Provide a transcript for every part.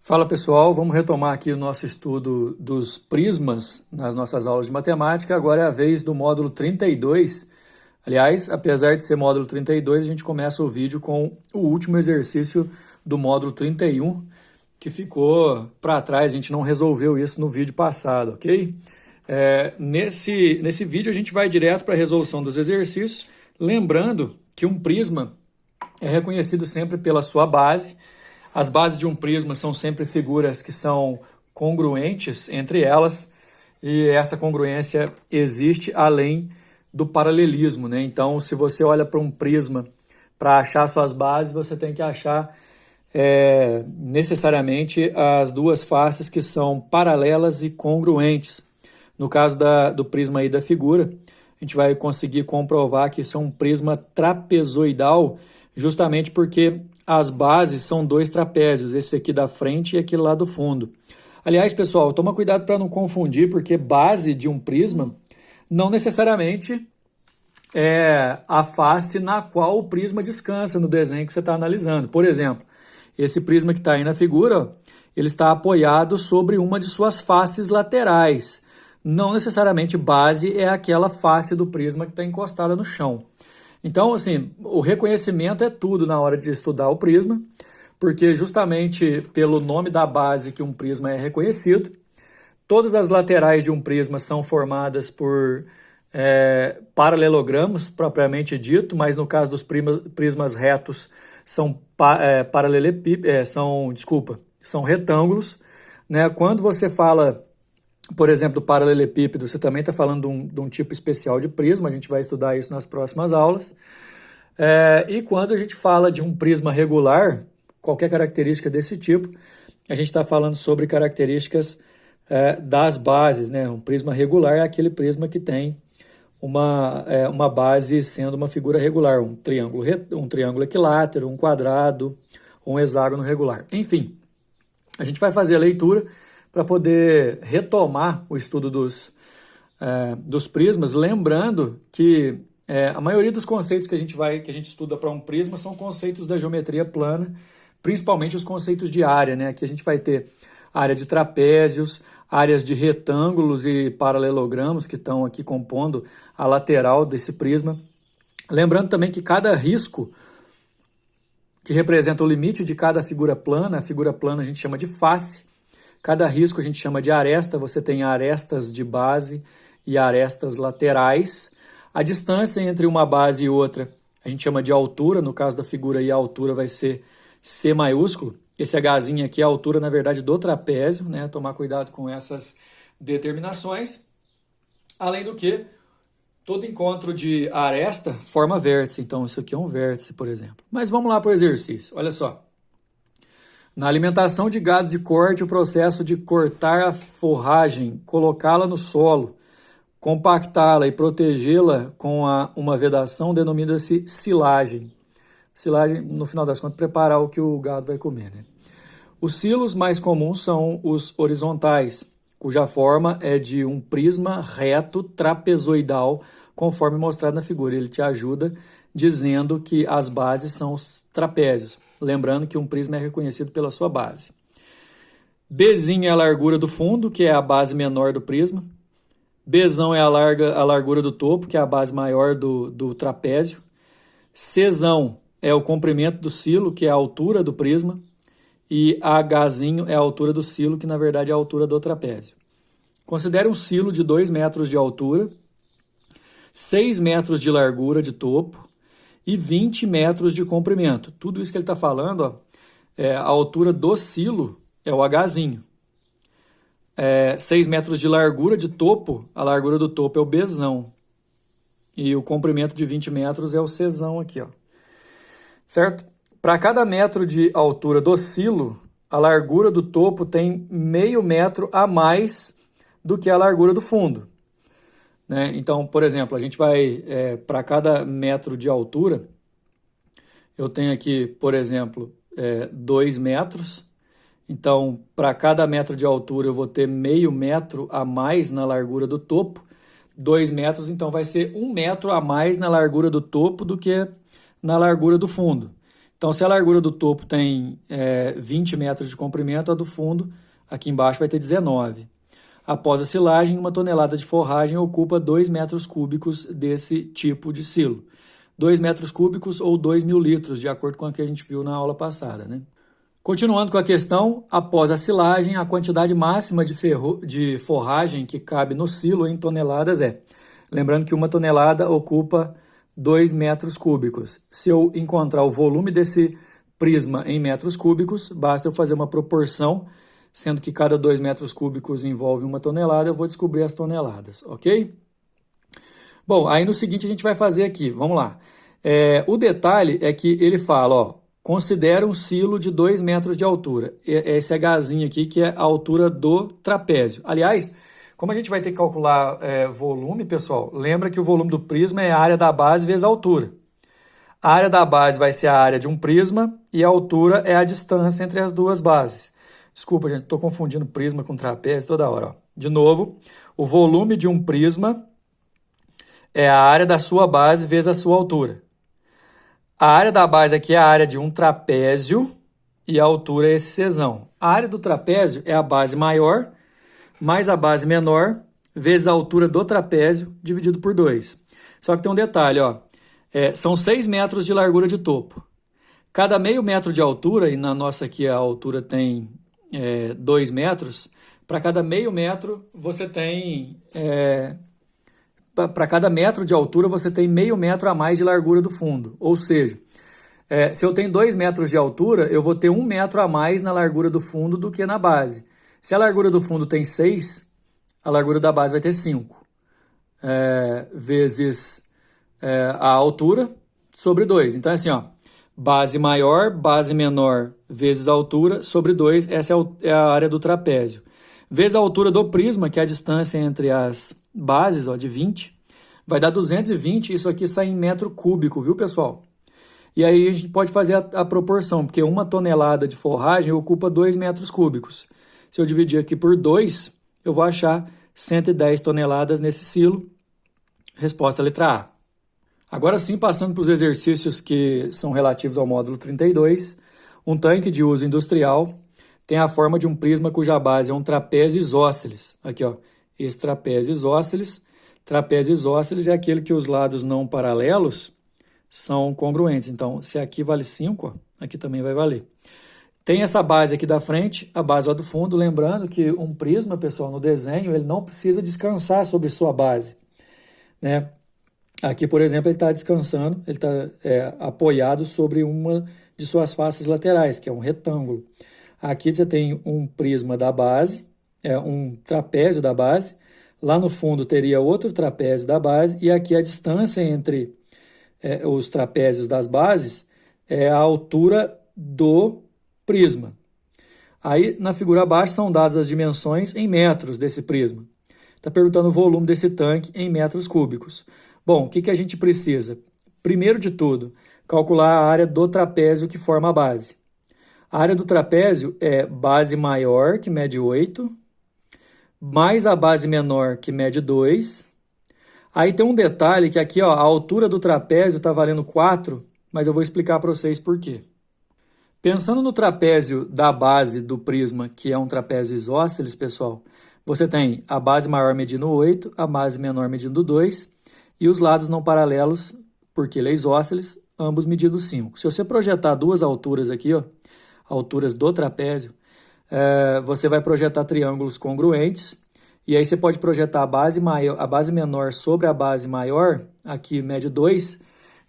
Fala pessoal, vamos retomar aqui o nosso estudo dos prismas nas nossas aulas de matemática. Agora é a vez do módulo 32. Aliás, apesar de ser módulo 32, a gente começa o vídeo com o último exercício do módulo 31, que ficou para trás, a gente não resolveu isso no vídeo passado, ok? Nesse vídeo a gente vai direto para a resolução dos exercícios, lembrando que um prisma é reconhecido sempre pela sua base. As bases de um prisma são sempre figuras que são congruentes entre elas, e essa congruência existe além do paralelismo, né? Então, se você olha para um prisma para achar suas bases, você tem que achar necessariamente as duas faces que são paralelas e congruentes. No caso do prisma aí da figura, a gente vai conseguir comprovar que isso é um prisma trapezoidal, justamente porque as bases são dois trapézios, esse aqui da frente e aquele lá do fundo. Aliás, pessoal, toma cuidado para não confundir, porque base de um prisma não necessariamente é a face na qual o prisma descansa no desenho que você está analisando. Por exemplo, esse prisma que está aí na figura, ele está apoiado sobre uma de suas faces laterais. Não necessariamente base é aquela face do prisma que está encostada no chão. Então, assim, o reconhecimento é tudo na hora de estudar o prisma, porque justamente pelo nome da base que um prisma é reconhecido, todas as laterais de um prisma são formadas por paralelogramos, propriamente dito, mas no caso dos prismas retos são são retângulos, né? Quando você fala, por exemplo, do paralelepípedo, você também está falando de um tipo especial de prisma, a gente vai estudar isso nas próximas aulas. E quando a gente fala de um prisma regular, qualquer característica desse tipo, a gente está falando sobre características das bases, né? Um prisma regular é aquele prisma que tem uma base sendo uma figura regular, um triângulo equilátero, um quadrado, um hexágono regular. Enfim, a gente vai fazer a leitura para poder retomar o estudo dos prismas, lembrando que a maioria dos conceitos que a gente estuda para um prisma são conceitos da geometria plana, principalmente os conceitos de área, né? Aqui a gente vai ter área de trapézios, áreas de retângulos e paralelogramos que estão aqui compondo a lateral desse prisma. Lembrando também que cada risco que representa o limite de cada figura plana, a figura plana a gente chama de face. Cada risco a gente chama de aresta, você tem arestas de base e arestas laterais. A distância entre uma base e outra a gente chama de altura, no caso da figura aí a altura vai ser C maiúsculo. Esse Hzinho aqui é a altura, na verdade, do trapézio, né? Tomar cuidado com essas determinações. Além do que, todo encontro de aresta forma vértice, então isso aqui é um vértice, por exemplo. Mas vamos lá para o exercício, olha só. Na alimentação de gado de corte, o processo de cortar a forragem, colocá-la no solo, compactá-la e protegê-la com uma vedação denomina-se silagem. Silagem, no final das contas, preparar o que o gado vai comer, né? Os silos mais comuns são os horizontais, cuja forma é de um prisma reto trapezoidal, conforme mostrado na figura. Ele te ajuda dizendo que as bases são os trapézios. Lembrando que um prisma é reconhecido pela sua base. Bzinho é a largura do fundo, que é a base menor do prisma. Bzão é a largura do topo, que é a base maior do trapézio. Czão é o comprimento do silo, que é a altura do prisma. E Hzinho é a altura do silo, que na verdade é a altura do trapézio. Considere um silo de 2 metros de altura, 6 metros de largura de topo e 20 metros de comprimento. Tudo isso que ele está falando, ó, a altura do silo é o Hzinho. 6 metros de largura de topo, a largura do topo é o Bzão. E o comprimento de 20 metros é o Czão aqui, ó. Certo? Para cada metro de altura do silo, a largura do topo tem meio metro a mais do que a largura do fundo, né? Então, por exemplo, a gente vai, para cada metro de altura, eu tenho aqui, por exemplo, 2 metros. Então, para cada metro de altura, eu vou ter meio metro a mais na largura do topo. 2 metros, então vai ser 1 metro a mais na largura do topo do que na largura do fundo. Então, se a largura do topo tem 20 metros de comprimento, a do fundo, aqui embaixo, vai ter 19. Após a silagem, 1 tonelada de forragem ocupa 2 metros cúbicos desse tipo de silo. 2 metros cúbicos ou 2.000 litros, de acordo com o que a gente viu na aula passada, né? Continuando com a questão, após a silagem, a quantidade máxima de forragem que cabe no silo em toneladas é... Lembrando que 1 tonelada ocupa 2 metros cúbicos. Se eu encontrar o volume desse prisma em metros cúbicos, basta eu fazer uma proporção, sendo que cada 2 metros cúbicos envolve 1 tonelada, eu vou descobrir as toneladas, ok? Bom, aí no seguinte a gente vai fazer aqui, vamos lá. O detalhe é que ele fala, ó, considera um silo de 2 metros de altura. Esse Hzinho aqui que é a altura do trapézio. Aliás, como a gente vai ter que calcular volume, pessoal, lembra que o volume do prisma é a área da base vezes a altura. A área da base vai ser a área de um prisma e a altura é a distância entre as duas bases. Desculpa, gente, estou confundindo prisma com trapézio toda hora. Ó. De novo, o volume de um prisma é a área da sua base vezes a sua altura. A área da base aqui é a área de um trapézio e a altura é esse Czão. A área do trapézio é a base maior mais a base menor vezes a altura do trapézio dividido por 2. Só que tem um detalhe, ó. São 6 metros de largura de topo. Cada meio metro de altura, e na nossa aqui a altura tem 2 metros, para cada meio metro você tem... para cada metro de altura você tem meio metro a mais de largura do fundo. Ou seja, se eu tenho 2 metros de altura, eu vou ter 1 metro a mais na largura do fundo do que na base. Se a largura do fundo tem 6, a largura da base vai ter 5. Vezes a altura sobre 2. Então é assim, ó, base maior, base menor vezes a altura sobre 2, essa é a área do trapézio. Vezes a altura do prisma, que é a distância entre as bases, ó, de 20, vai dar 220, isso aqui sai em metro cúbico, viu, pessoal? E aí a gente pode fazer a proporção, porque 1 tonelada de forragem ocupa 2 metros cúbicos. Se eu dividir aqui por 2, eu vou achar 110 toneladas nesse silo. Resposta letra A. Agora sim, passando para os exercícios que são relativos ao módulo 32, um tanque de uso industrial tem a forma de um prisma cuja base é um trapézio isósceles. Aqui, ó, esse trapézio isósceles. Trapézio isósceles é aquele que os lados não paralelos são congruentes. Então, se aqui vale 5, ó, aqui também vai valer. Tem essa base aqui da frente, a base lá do fundo, lembrando que um prisma, pessoal, no desenho, ele não precisa descansar sobre sua base, né? Aqui, por exemplo, ele está descansando, ele está apoiado sobre uma de suas faces laterais, que é um retângulo. Aqui você tem um prisma da base, um trapézio da base, lá no fundo teria outro trapézio da base, e aqui a distância entre os trapézios das bases é a altura do prisma. Aí, na figura abaixo, são dadas as dimensões em metros desse prisma. Está perguntando o volume desse tanque em metros cúbicos. Bom, o que a gente precisa? Primeiro de tudo, calcular a área do trapézio que forma a base. A área do trapézio é base maior, que mede 8, mais a base menor, que mede 2. Aí tem um detalhe que aqui, ó, a altura do trapézio está valendo 4, mas eu vou explicar para vocês por quê. Pensando no trapézio da base do prisma, que é um trapézio isósceles, pessoal, você tem a base maior medindo 8, a base menor medindo 2 e os lados não paralelos, porque ele é isósceles, ambos medindo 5. Se você projetar duas alturas aqui, ó, alturas do trapézio, você vai projetar triângulos congruentes e aí você pode projetar a base menor sobre a base maior, aqui mede 2,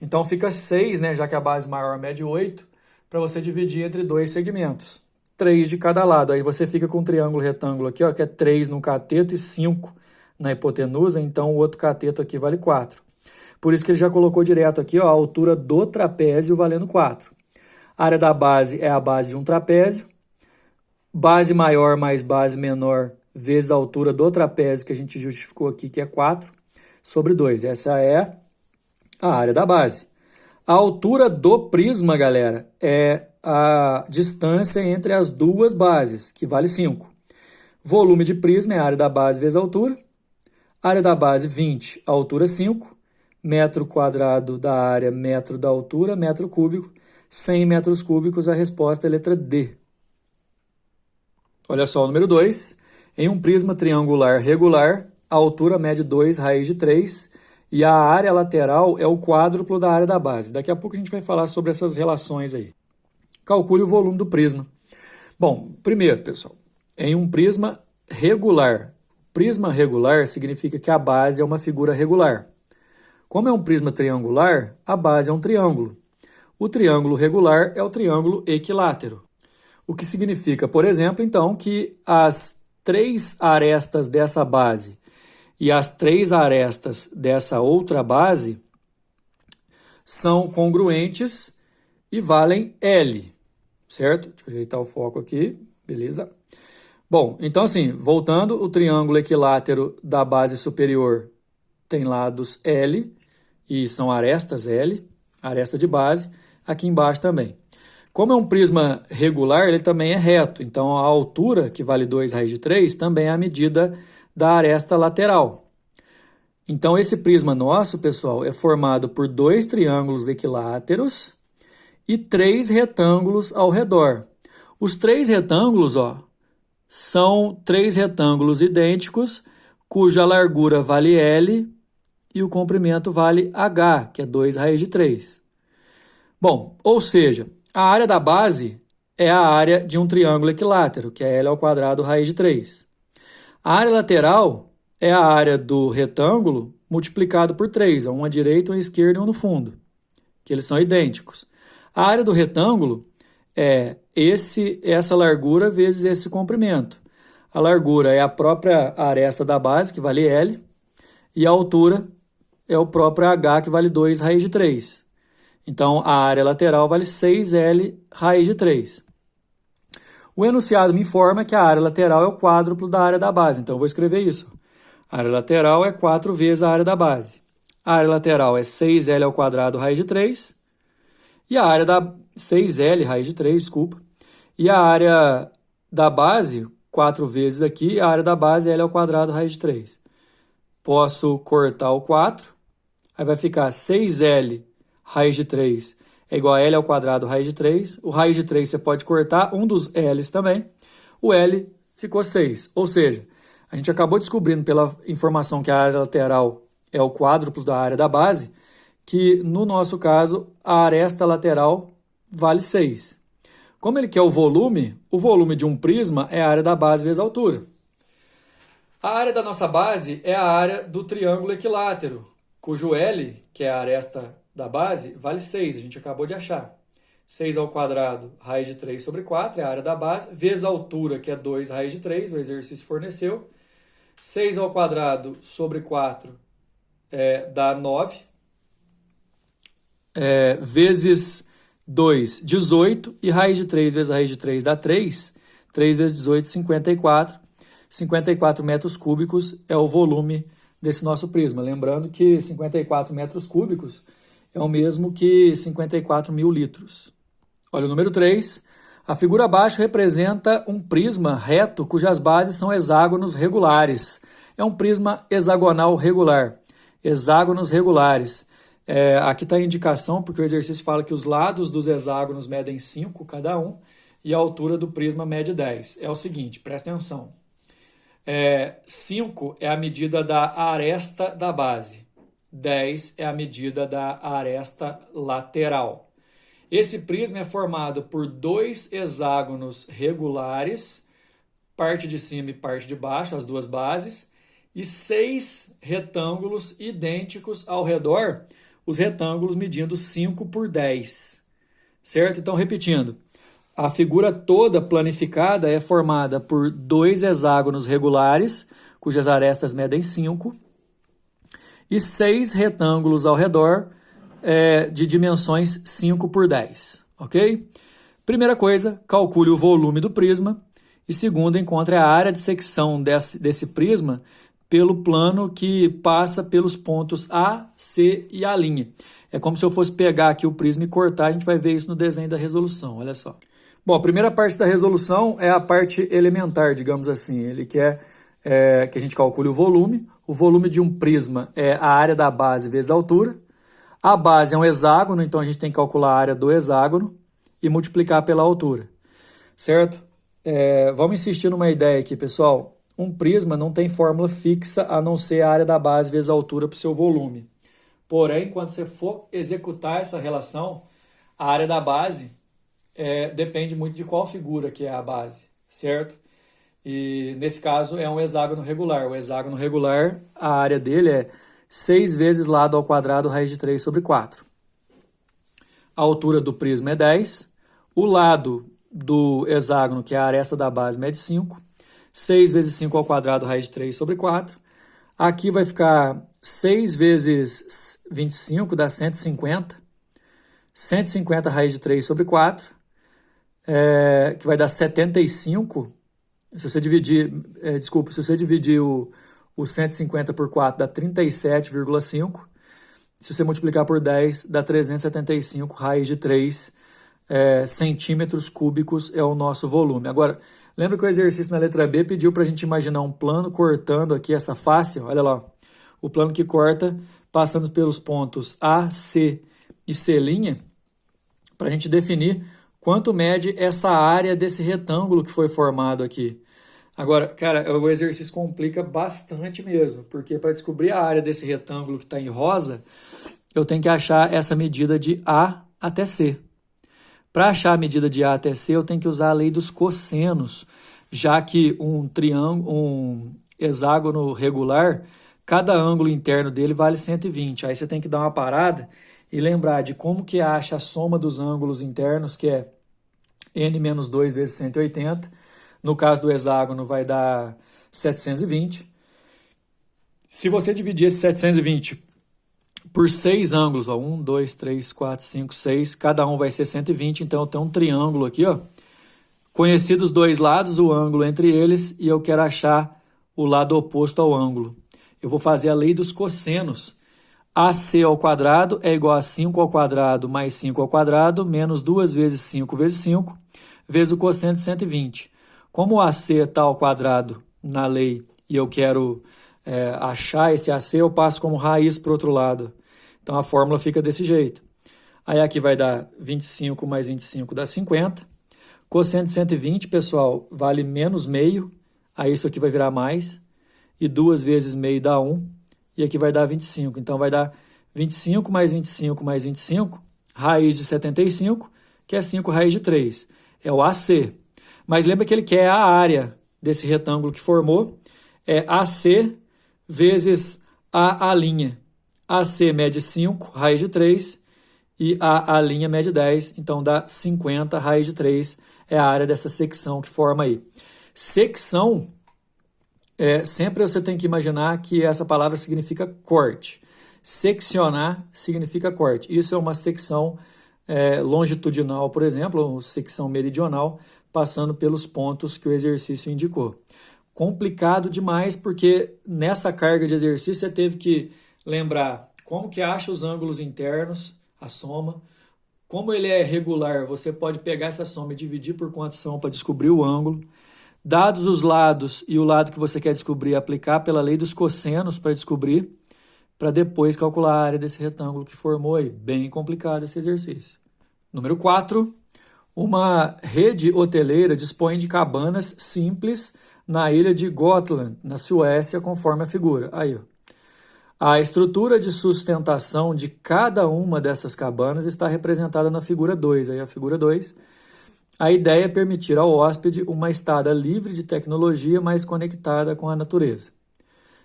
então fica 6, né, já que a base maior mede 8, para você dividir entre 2 segmentos. 3 de cada lado. Aí você fica com um triângulo retângulo aqui, ó, que é 3 no cateto e 5 na hipotenusa, então o outro cateto aqui vale 4. Por isso que ele já colocou direto aqui, ó, a altura do trapézio valendo 4. A área da base é a base de um trapézio. Base maior mais base menor vezes a altura do trapézio, que a gente justificou aqui, que é 4, sobre 2. Essa é a área da base. A altura do prisma, galera, é a distância entre as duas bases, que vale 5. Volume de prisma é a área da base vezes a altura. Área da base, 20, a altura 5. Metro quadrado da área, metro da altura, metro cúbico. 100 metros cúbicos, a resposta é a letra D. Olha só o número 2. Em um prisma triangular regular, a altura mede 2 raiz de 3 e a área lateral é o quádruplo da área da base. Daqui a pouco a gente vai falar sobre essas relações aí. Calcule o volume do prisma. Bom, primeiro, pessoal, em um prisma regular. Prisma regular significa que a base é uma figura regular. Como é um prisma triangular, a base é um triângulo. O triângulo regular é o triângulo equilátero. O que significa, por exemplo, então, que as 3 arestas dessa base e as 3 arestas dessa outra base são congruentes e valem L, certo? Deixa eu ajeitar o foco aqui, beleza? Bom, então assim, voltando, o triângulo equilátero da base superior tem lados L e são arestas L, aresta de base, aqui embaixo também. Como é um prisma regular, ele também é reto, então a altura, que vale 2 raiz de 3, também é a medida da aresta lateral. Então esse prisma nosso, pessoal, é formado por 2 triângulos equiláteros e 3 retângulos ao redor. Os 3 retângulos, ó, são 3 retângulos idênticos, cuja largura vale L e o comprimento vale H, que é 2 raiz de 3. Bom, ou seja, a área da base é a área de um triângulo equilátero, que é L ao quadrado raiz de 3. A área lateral é a área do retângulo multiplicado por 3, um à direita, um à esquerda e um no fundo, que eles são idênticos. A área do retângulo é essa largura vezes esse comprimento. A largura é a própria aresta da base, que vale L, e a altura é o próprio H, que vale 2 raiz de 3. Então, a área lateral vale 6L raiz de 3. O enunciado me informa que a área lateral é o quádruplo da área da base. Então, eu vou escrever isso. A área lateral é 4 vezes a área da base. A área lateral é 6L ao quadrado raiz de 3. E a área da 6L raiz de 3, desculpa. E a área da base, 4 vezes aqui, a área da base é L ao quadrado raiz de 3. Posso cortar o 4. Aí vai ficar 6L raiz de 3 é igual a L ao quadrado raiz de 3. O raiz de 3 você pode cortar, um dos L's também. O L ficou 6. Ou seja, a gente acabou descobrindo pela informação que a área lateral é o quádruplo da área da base, que no nosso caso a aresta lateral vale 6. Como ele quer o volume de um prisma é a área da base vezes a altura. A área da nossa base é a área do triângulo equilátero, cujo L, que é a aresta da base, vale 6, a gente acabou de achar. 6 ao quadrado, raiz de 3 sobre 4, é a área da base, vezes a altura, que é 2 raiz de 3, o exercício forneceu. 6 ao quadrado sobre 4 dá 9, vezes 2, 18, e raiz de 3 vezes a raiz de 3 dá 3, 3 vezes 18, 54. 54 metros cúbicos é o volume desse nosso prisma. Lembrando que 54 metros cúbicos é o mesmo que 54 mil litros. Olha o número 3. A figura abaixo representa um prisma reto cujas bases são hexágonos regulares. É um prisma hexagonal regular. Hexágonos regulares. Aqui está a indicação, porque o exercício fala que os lados dos hexágonos medem 5 cada um e a altura do prisma mede 10. É o seguinte, presta atenção. 5 é a medida da aresta da base. 10 é a medida da aresta lateral. Esse prisma é formado por 2 hexágonos regulares, parte de cima e parte de baixo, as duas bases, e 6 retângulos idênticos ao redor, os retângulos medindo 5 por 10. Certo? Então, repetindo, a figura toda planificada é formada por 2 hexágonos regulares, cujas arestas medem 5, e 6 retângulos ao redor de dimensões 5 por 10, ok? Primeira coisa, calcule o volume do prisma. E segunda, encontre a área de secção desse prisma pelo plano que passa pelos pontos A, C e A'. É como se eu fosse pegar aqui o prisma e cortar, a gente vai ver isso no desenho da resolução, olha só. Bom, a primeira parte da resolução é a parte elementar, digamos assim. Ele quer que a gente calcule o volume. O volume de um prisma é a área da base vezes a altura. A base é um hexágono, então a gente tem que calcular a área do hexágono e multiplicar pela altura, certo? Vamos insistir numa ideia aqui, pessoal. Um prisma não tem fórmula fixa a não ser a área da base vezes a altura para o seu volume. Porém, quando você for executar essa relação, a área da base depende muito de qual figura que é a base, certo? E nesse caso é um hexágono regular. O hexágono regular, a área dele é 6 vezes lado ao quadrado raiz de 3 sobre 4. A altura do prisma é 10. O lado do hexágono, que é a aresta da base, mede 5. 6 vezes 5 ao quadrado raiz de 3 sobre 4. Aqui vai ficar 6 vezes 25 dá 150. 150 raiz de 3 sobre 4, que vai dar 75. Se você dividir, se você dividir o 150 por 4, dá 37,5. Se você multiplicar por 10, dá 375 raiz de 3 centímetros cúbicos é o nosso volume. Agora, lembra que o exercício na letra B pediu para a gente imaginar um plano cortando aqui essa face? Olha lá, o plano que corta passando pelos pontos A, C e C', para a gente definir quanto mede essa área desse retângulo que foi formado aqui. Agora, cara, o exercício complica bastante mesmo, porque para descobrir a área desse retângulo que está em rosa, eu tenho que achar essa medida de A até C. Para achar a medida de A até C, eu tenho que usar a lei dos cossenos, já que um hexágono regular, cada ângulo interno dele vale 120. Aí você tem que dar uma parada e lembrar de como que acha a soma dos ângulos internos, que é n menos 2 vezes 180. No caso do hexágono vai dar 720. Se você dividir esse 720 por 6 ângulos, 1, 2, 3, 4, 5, 6, cada um vai ser 120, então eu tenho um triângulo aqui, ó. Conheci dos dois lados o ângulo entre eles e eu quero achar o lado oposto ao ângulo. Eu vou fazer a lei dos cossenos. AC ao quadrado é igual a 5 ao quadrado mais 5 ao quadrado, menos 2 vezes 5 vezes 5, vezes o cosseno de 120. Como o AC está ao quadrado na lei e eu quero achar esse AC, eu passo como raiz para o outro lado. Então a fórmula fica desse jeito. Aí aqui vai dar 25 mais 25 dá 50. Cosseno de 120, pessoal, vale menos meio. Aí isso aqui vai virar mais. E 2 vezes meio dá 1. E aqui vai dar 25. Então, vai dar 25 mais 25 mais 25, raiz de 75, que é 5 raiz de 3. É o AC. Mas lembra que ele quer a área desse retângulo que formou. É AC vezes a linha. AC mede 5, raiz de 3, e a linha mede 10. Então, dá 50 raiz de 3. É a área dessa secção que forma aí. Secção... sempre você tem que imaginar que essa palavra significa corte. Seccionar significa corte. Isso é uma secção longitudinal, por exemplo, ou secção meridional, passando pelos pontos que o exercício indicou. Complicado demais, porque nessa carga de exercício você teve que lembrar como que acha os ângulos internos, a soma. Como ele é regular, você pode pegar essa soma e dividir por quantos são para descobrir o ângulo. Dados os lados e o lado que você quer descobrir, aplicar pela lei dos cossenos para descobrir, para depois calcular a área desse retângulo que formou aí. Bem complicado esse exercício. Número 4. Uma rede hoteleira dispõe de cabanas simples na ilha de Gotland, na Suécia, conforme a figura. Aí, ó. A estrutura de sustentação de cada uma dessas cabanas está representada na figura 2. Aí a figura 2. A ideia é permitir ao hóspede uma estada livre de tecnologia, mas conectada com a natureza.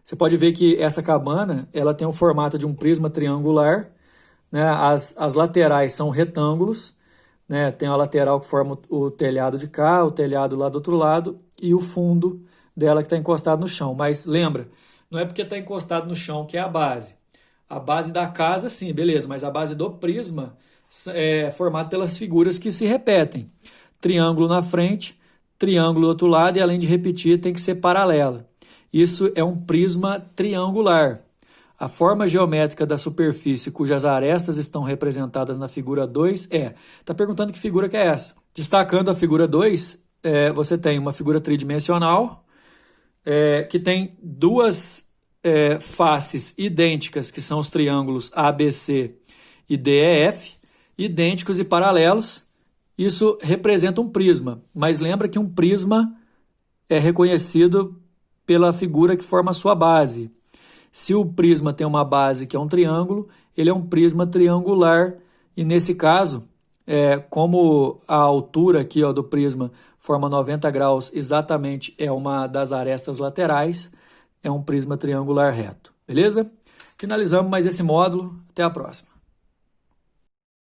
Você pode ver que essa cabana ela tem o formato de um prisma triangular, né? As laterais são retângulos, né? Tem a lateral que forma o telhado de cá, o telhado lá do outro lado e o fundo dela que está encostado no chão. Mas lembra, não é porque está encostado no chão que é a base. A base da casa, sim, beleza, mas a base do prisma é formada pelas figuras que se repetem. Triângulo na frente, triângulo do outro lado e além de repetir tem que ser paralela. Isso é um prisma triangular. A forma geométrica da superfície cujas arestas estão representadas na figura 2 Está perguntando que figura que é essa? Destacando a figura 2, você tem uma figura tridimensional que tem duas faces idênticas, que são os triângulos ABC e DEF, idênticos e paralelos, isso representa um prisma. Mas lembra que um prisma é reconhecido pela figura que forma a sua base. Se o prisma tem uma base que é um triângulo, ele é um prisma triangular. E nesse caso, como a altura aqui, ó, do prisma forma 90 graus, exatamente é uma das arestas laterais, é um prisma triangular reto. Beleza? Finalizamos mais esse módulo. Até a próxima.